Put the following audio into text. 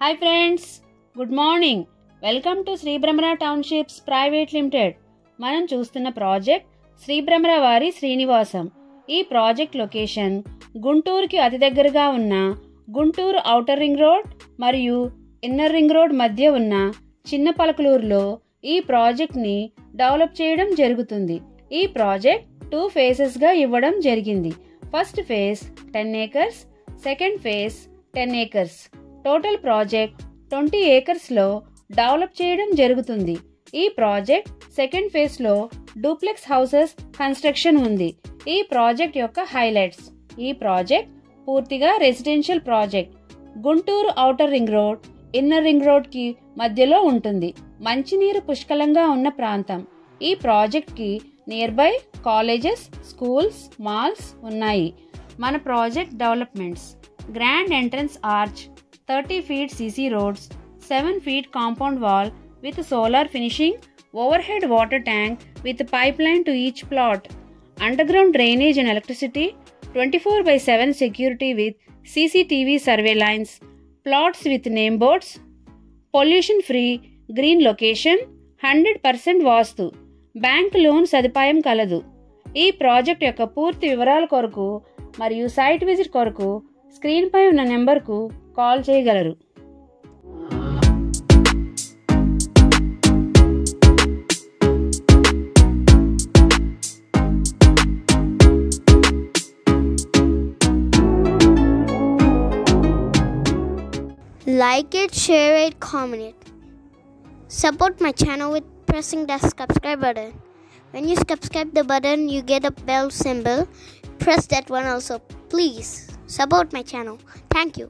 Hi friends, good morning. Welcome to Shri Brahmara townships private limited. మనం చూస్తున్న project Shri Brahmara వారి శ్రీనివాసం. ఈ ప్రాజెక్ట్ లొకేషన్ గుంటూరుకి అతి దగ్గరగా ఉన్న గుంటూరు ఔటర్ రింగ్ రోడ్ మరియు ఇన్నర్ రింగ్ రోడ్ మధ్య ఉన్న చిన్న పలకలూరులో ఈ ప్రాజెక్ట్ని డెవలప్ చేయడం జరుగుతుంది. ఈ ప్రాజెక్ట్ 2 phases ఇవ్వడం జరిగింది. First phase 10 acres, second phase 10 acres. Total project 20 acresలో డెవలప్ చేయడం జరుగుతుంది. ఈ ప్రాజెక్ట్ సెకండ్ ఫేజ్లో డూప్లెక్స్ హౌసెస్ కన్స్ట్రక్షన్ ఉంది. ఈ ప్రాజెక్ట్ యొక్క హైలైట్స్: ఈ ప్రాజెక్ట్ పూర్తిగా residential project. Guntur outer ring road, inner ring రోడ్కి మధ్యలో ఉంటుంది. మంచినీరు పుష్కలంగా ఉన్న ప్రాంతం. ఈ ప్రాజెక్ట్కి near by colleges, schools, malls ఉన్నాయి. మన project developments: grand entrance arch, 30 feet CC roads, 7 feet compound wall with solar finishing, overhead water tank with pipeline to each plot, underground drainage and electricity, 24/7 security with CCTV surveillance, plots with name boards, pollution free, green location, 100% vastu, bank loan సదుపాయం కలదు. ఈ project యొక్క పూర్తి వివరాల కొరకు మరియు site visit కొరకు screen పై ఉన్న నెంబర్కు కాల్ చేయగలరు. Like it, share it, comment it. Support my channel with pressing the subscribe button. When you subscribe the button, you get a bell symbol. Press that one also. Please support my channel. Thank you.